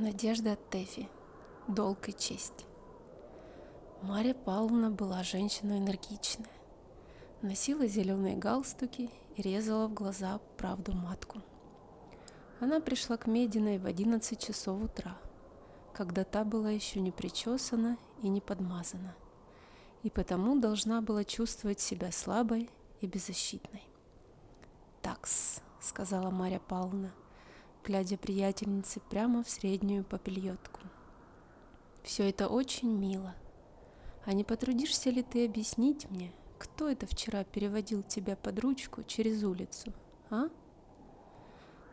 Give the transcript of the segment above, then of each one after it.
Надежда Тэфи. Долг и честь. Марья Павловна была женщина энергичная. Носила зеленые галстуки и резала в глаза правду матку. Она пришла к Мединой в 11 часов утра, когда та была еще не причесана и не подмазана, и потому должна была чувствовать себя слабой и беззащитной. «Такс», — сказала Марья Павловна, глядя приятельнице прямо в среднюю попельотку. «Все это очень мило. А не потрудишься ли ты объяснить мне, кто это вчера переводил тебя под ручку через улицу, а?»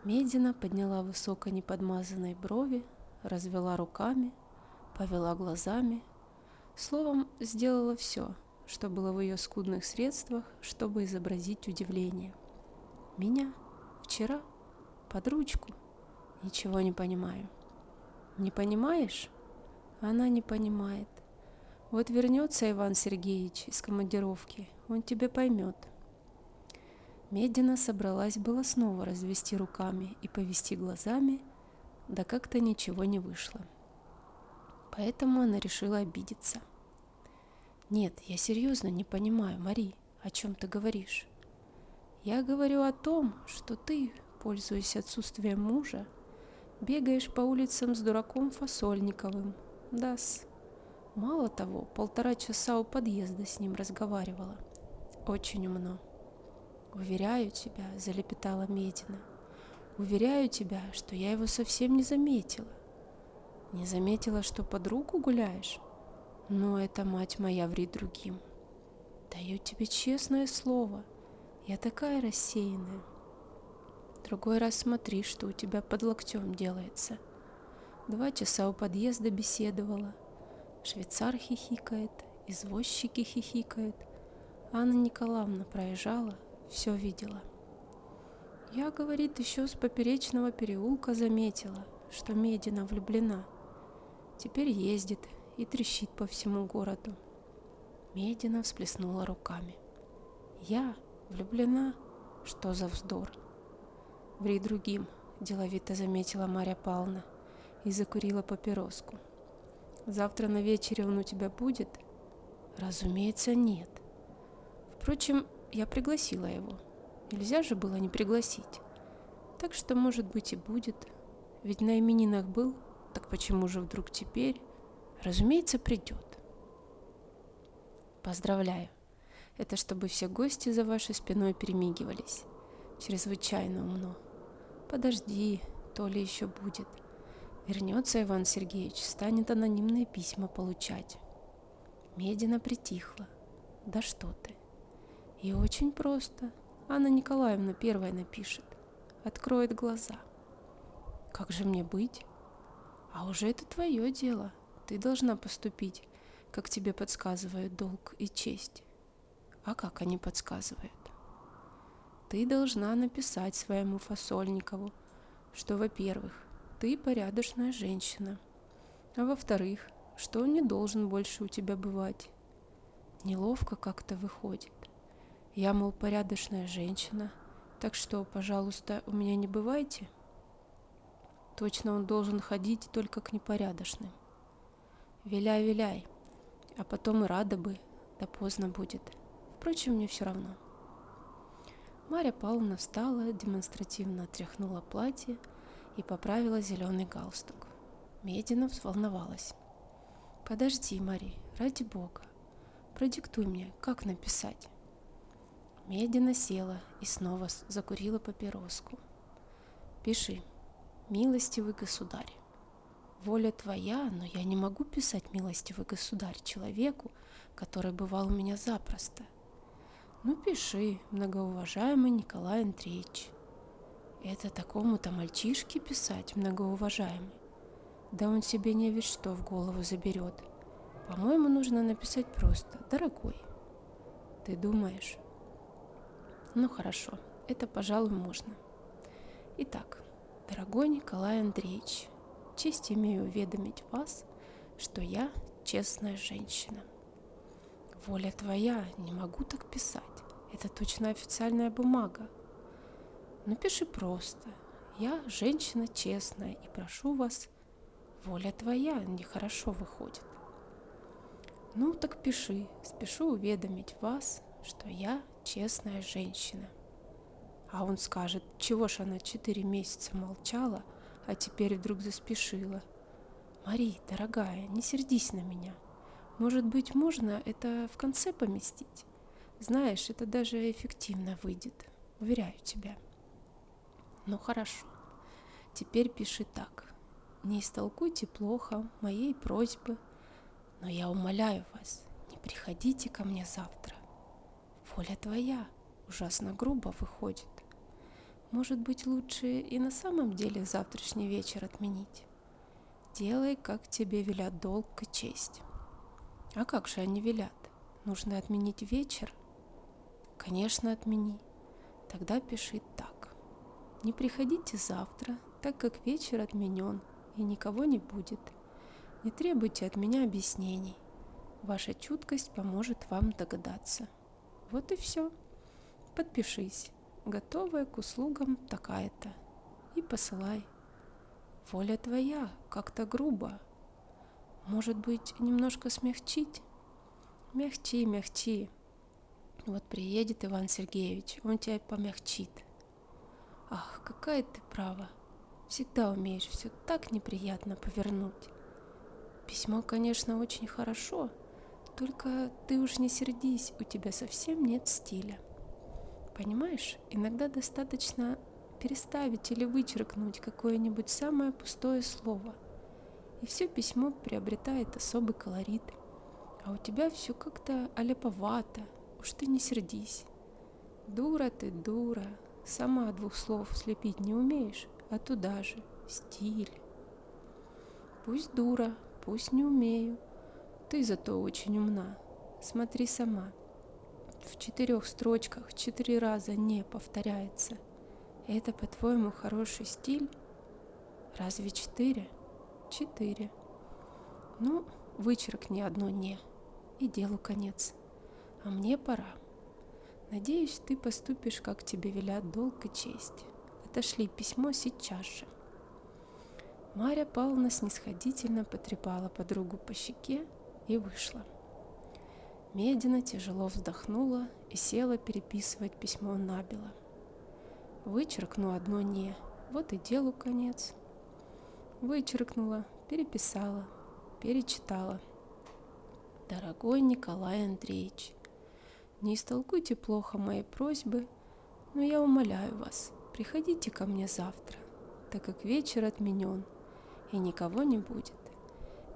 Медина подняла высоко неподмазанные брови, развела руками, повела глазами, словом, сделала все, что было в ее скудных средствах, чтобы изобразить удивление. «Меня? Вчера? Под ручку? Ничего не понимаю». «Не понимаешь?» Она не понимает. Вот вернется Иван Сергеевич из командировки, он тебя поймет. Медина собралась было снова развести руками и повести глазами, да как-то ничего не вышло. Поэтому она решила обидеться. «Нет, я серьезно не понимаю, Мари, о чем ты говоришь? Я говорю о том, что ты, пользуясь отсутствием мужа, бегаешь по улицам с дураком Фасольниковым. Да-с. Мало того, 1,5 часа у подъезда с ним разговаривала. Очень умно». «Уверяю тебя», — залепетала Медина, — «уверяю тебя, что я его совсем не заметила». «Не заметила, что под руку гуляешь? Но это, мать моя, ври другим. Даю тебе честное слово, я такая рассеянная. Другой раз смотри, что у тебя под локтем делается. 2 часа у подъезда беседовала. Швейцар хихикает, извозчики хихикают. Анна Николаевна проезжала, все видела. Я, говорит, еще с Поперечного переулка заметила, что Медина влюблена. Теперь ездит и трещит по всему городу». Медина всплеснула руками. «Я влюблена? Что за вздор?» «Ври другим», — деловито заметила Марья Павловна и закурила папироску. «Завтра на вечере он у тебя будет?» «Разумеется, нет. Впрочем, я пригласила его. Нельзя же было не пригласить. Так что, может быть, и будет. Ведь на именинах был, так почему же вдруг теперь? Разумеется, придет». «Поздравляю. Это чтобы все гости за вашей спиной перемигивались. Чрезвычайно умно. Подожди, то ли еще будет. Вернется Иван Сергеевич, станет анонимные письма получать». Медина притихла. «Да что ты. И очень просто. Анна Николаевна первая напишет. Откроет глаза». «Как же мне быть?» «А уже это твое дело. Ты должна поступить, как тебе подсказывают долг и честь». «А как они подсказывают?» «Ты должна написать своему Фасольникову, что, во-первых, ты порядочная женщина, а во-вторых, что он не должен больше у тебя бывать». Неловко как-то выходит. Я, мол, порядочная женщина, так что, пожалуйста, у меня не бывайте. Точно он должен ходить только к непорядочным. Виляй, виляй, а потом и рада бы, да поздно будет. Впрочем, мне все равно. Марья Павловна встала, демонстративно отряхнула платье и поправила зеленый галстук. Медина взволновалась. «Подожди, Мари, ради бога, продиктуй мне, как написать». Медина села и снова закурила папироску. «Пиши: милостивый государь. Воля твоя, но я не могу писать милостивый государь человеку, который бывал у меня запросто. Ну, пиши: многоуважаемый Николай Андреевич». Это такому-то мальчишке писать, многоуважаемый? Да он себе не весь что в голову заберет. По-моему, нужно написать просто: дорогой. Ты думаешь? Ну хорошо, это, пожалуй, можно. Итак, дорогой Николай Андреевич, честь имею уведомить вас, что я честная женщина. Воля твоя, не могу так писать. Это точно официальная бумага. Ну, пиши просто: я женщина честная и прошу вас. Воля твоя нехорошо выходит. Ну так пиши, спешу уведомить вас, что я честная женщина. А он скажет, чего ж она 4 месяца молчала, а теперь вдруг заспешила. Мари, дорогая, не сердись на меня. Может быть, можно это в конце поместить? Знаешь, это даже эффективно выйдет, уверяю тебя. Ну хорошо, теперь пиши так. Не истолкуйте плохо моей просьбы, но я умоляю вас, не приходите ко мне завтра. Воля твоя ужасно грубо выходит. Может быть, лучше и на самом деле завтрашний вечер отменить? Делай, как тебе велят долг и честь. А как же они велят? Нужно отменить вечер? Конечно, отмени. Тогда пиши так. Не приходите завтра, так как вечер отменен и никого не будет. Не требуйте от меня объяснений. Ваша чуткость поможет вам догадаться. Вот и все. Подпишись. Готовая к услугам такая-то. И посылай. Воля твоя, как-то грубо. Может быть, немножко смягчить? Мягчи, мягчи. Вот приедет Иван Сергеевич, он тебя помягчит. Ах, какая ты права. Всегда умеешь все так неприятно повернуть. Письмо, конечно, очень хорошо, только ты уж не сердись, у тебя совсем нет стиля. Понимаешь, иногда достаточно переставить или вычеркнуть какое-нибудь самое пустое слово, и все письмо приобретает особый колорит. А у тебя все как-то аляповато, уж ты не сердись. Дура ты, дура, сама 2 слов слепить не умеешь, а туда же стиль. Пусть дура, пусть не умею, ты зато очень умна. Смотри сама. В 4 строчках 4 раза «не» повторяется. Это, по-твоему, хороший стиль? Разве 4? 4. Ну, вычеркни одно «не», и делу конец. А мне пора. Надеюсь, ты поступишь, как тебе велят долг и честь. Отошли письмо сейчас же. Марья Павловна снисходительно потрепала подругу по щеке и вышла. Медина тяжело вздохнула и села переписывать письмо набело. Вычеркну одно «не», вот и делу конец. Вычеркнула, переписала, перечитала. Дорогой Николай Андреевич, не истолкуйте плохо моей просьбы, но я умоляю вас, приходите ко мне завтра, так как вечер отменен и никого не будет.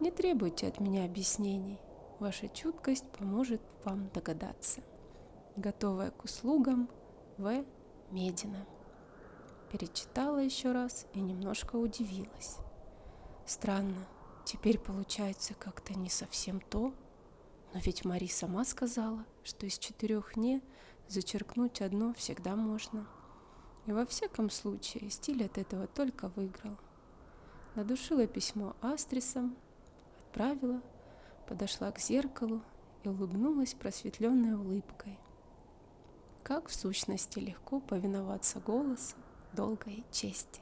Не требуйте от меня объяснений, ваша чуткость поможет вам догадаться. Готовая к услугам, В. Медина. Перечитала еще раз и немножко удивилась. Странно, теперь получается как-то не совсем то. Но ведь Мари сама сказала, что из 4 «не» зачеркнуть одно всегда можно. И во всяком случае стиль от этого только выиграл. Надушила письмо астрисом, отправила, подошла к зеркалу и улыбнулась просветленной улыбкой. Как в сущности легко повиноваться голосу долга и чести.